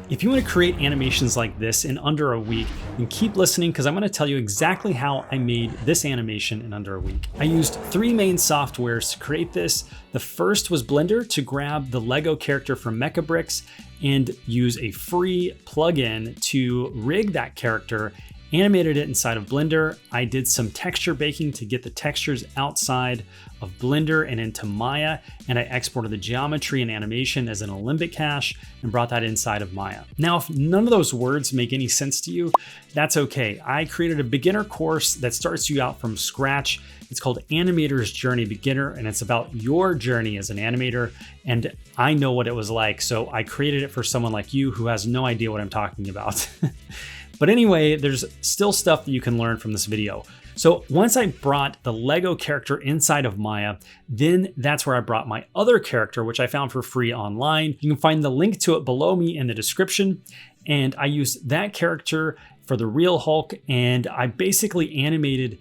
If you want to create animations like this in under a week, then keep listening because I'm going to tell you exactly how I made this animation in under a week. I used 3 main softwares to create this. The first was Blender to grab the Lego character from Mecabricks and use a free plugin to rig that character, animated it inside of Blender. I did some texture baking to get the textures outside of Blender and into Maya, and I exported the geometry and animation as an Alembic cache and brought that inside of Maya. Now, if none of those words make any sense to you, that's okay. I created a beginner course that starts you out from scratch. It's called Animator's Journey Beginner, and it's about your journey as an animator. And I know what it was like, so I created it for someone like you who has no idea what I'm talking about. But anyway, there's still stuff that you can learn from this video. So once I brought the Lego character inside of Maya, then that's where I brought my other character, which I found for free online. You can find the link to it below me in the description. And I used that character for the real Hulk, and I basically animated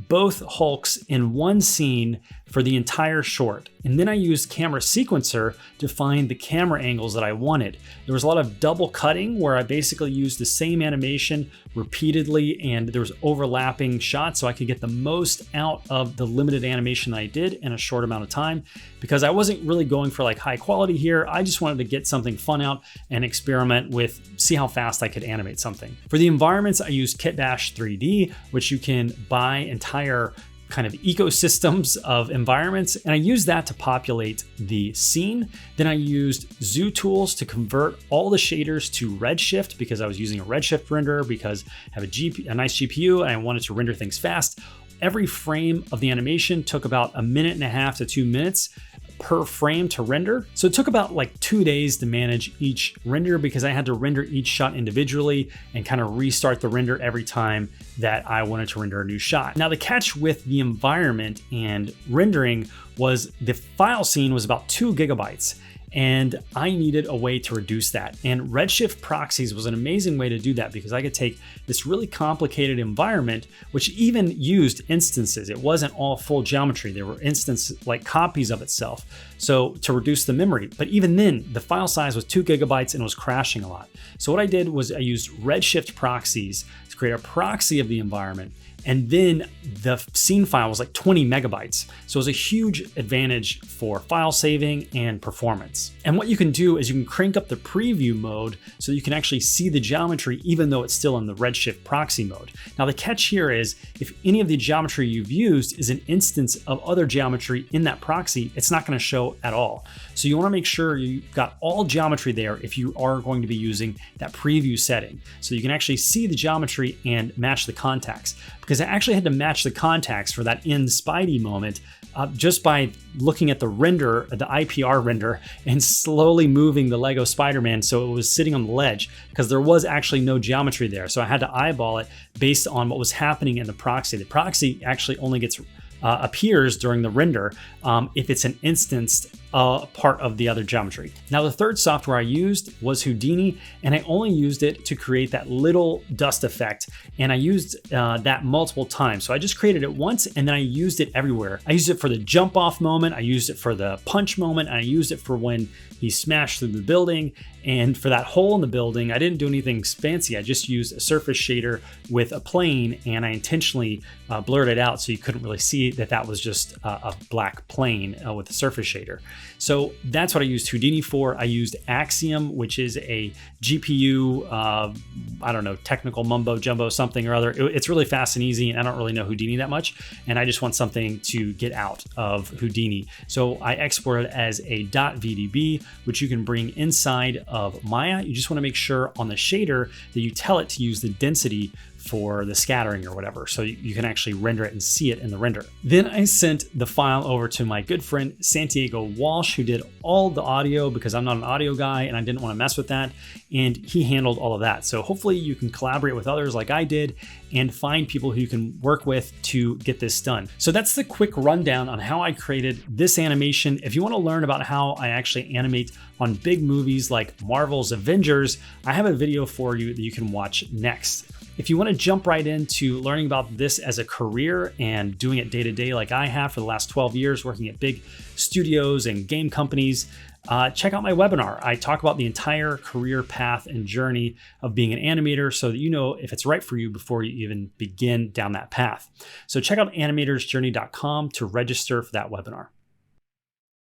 both Hulks in one scene for the entire short. And then I used Camera Sequencer to find the camera angles that I wanted. There was a lot of double cutting where I basically used the same animation repeatedly, and there was overlapping shots so I could get the most out of the limited animation that I did in a short amount of time, because I wasn't really going for like high quality here. I just wanted to get something fun out and experiment with, see how fast I could animate something. For the environments, I used Kitbash 3D, which you can buy entire kind of ecosystems of environments, and I used that to populate the scene. Then I used ZooTools to convert all the shaders to Redshift, because I was using a Redshift renderer because I have a nice GPU and I wanted to render things fast. Every frame of the animation took about 1.5 minutes to 2 minutes per frame to render. So it took about like 2 days to manage each render, because I had to render each shot individually and kind of restart the render every time that I wanted to render a new shot. Now, the catch with the environment and rendering was the file scene was about 2 gigabytes. And I needed a way to reduce that. And Redshift proxies was an amazing way to do that, because I could take this really complicated environment, which even used instances. It wasn't all full geometry. There were instances like copies of itself. So to reduce the memory, but even then the file size was 2 gigabytes and was crashing a lot. So what I did was I used Redshift proxies to create a proxy of the environment. And then the scene file was like 20 megabytes. So it was a huge advantage for file saving and performance. And what you can do is you can crank up the preview mode so you can actually see the geometry even though it's still in the Redshift proxy mode. Now, the catch here is if any of the geometry you've used is an instance of other geometry in that proxy, it's not going to show at all. So you want to make sure you've got all geometry there if you are going to be using that preview setting. So you can actually see the geometry and match the contacts. Because I actually had to match the contacts for that in Spidey moment just by looking at the render, the IPR render, and slowly moving the Lego Spider-Man so it was sitting on the ledge, because there was actually no geometry there. So I had to eyeball it based on what was happening in the proxy. The proxy actually only gets appears during the render if it's an instanced part of the other geometry. Now, the third software I used was Houdini, and I only used it to create that little dust effect, and I used that multiple times. So I just created it once and then I used it everywhere. I used it for the jump off moment, I used it for the punch moment, and I used it for when he smashed through the building, and for that hole in the building. I didn't do anything fancy. I just used a surface shader with a plane, and I intentionally blurred it out so you couldn't really see that that was just a black plane with a surface shader. So that's what I used Houdini for. I used Axiom, which is a GPU, I don't know, technical mumbo jumbo something or other. It's really fast and easy, and I don't really know Houdini that much, and I just want something to get out of Houdini. So I exported as a .vdb, which you can bring inside of Maya. You just want to make sure on the shader that you tell it to use the density for the scattering or whatever, so you can actually render it and see it in the render. Then I sent the file over to my good friend Santiago Walsh, who did all the audio, because I'm not an audio guy and I didn't want to mess with that, and he handled all of that. So hopefully you can collaborate with others like I did and find people who you can work with to get this done. So that's the quick rundown on how I created this animation. If you want to learn about how I actually animate on big movies like Marvel's Avengers, I have a video for you that you can watch next. If you want to jump right into learning about this as a career and doing it day to day like I have for the last 12 years, working at big studios and game companies, check out my webinar. I talk about the entire career path and journey of being an animator so that you know if it's right for you before you even begin down that path. So check out animatorsjourney.com to register for that webinar.